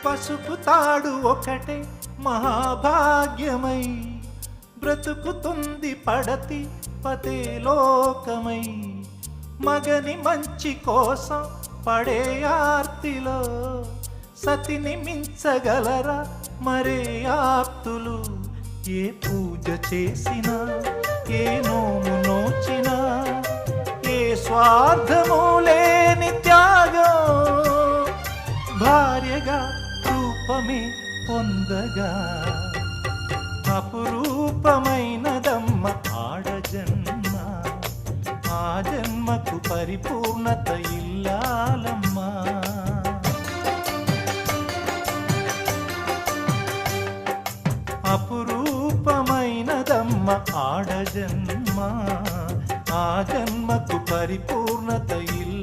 పసుపు తాడు ఒకటే మహాభాగ్యమై బ్రతుకుతుంది పడతి పదే లోకమై. మగని మంచి కోసం పడే ఆర్తిలో సతిని మించగలరా మరే ఆప్తులు. ఏ పూజ చేసినా ఏ నోము నోచినా ఏ స్వార్థము లేని త్యాగం భార్యగా రూపమే పొందగా. అపురూపమైనదమ్మ ఆడజన్మ, ఆ జన్మకు పరిపూర్ణత ఇల్లాలమ్మా. అపురూపమైనదమ్మ ఆడజన్మ, ఆ జన్మకు పరిపూర్ణత ఇల్లాలమ్మా.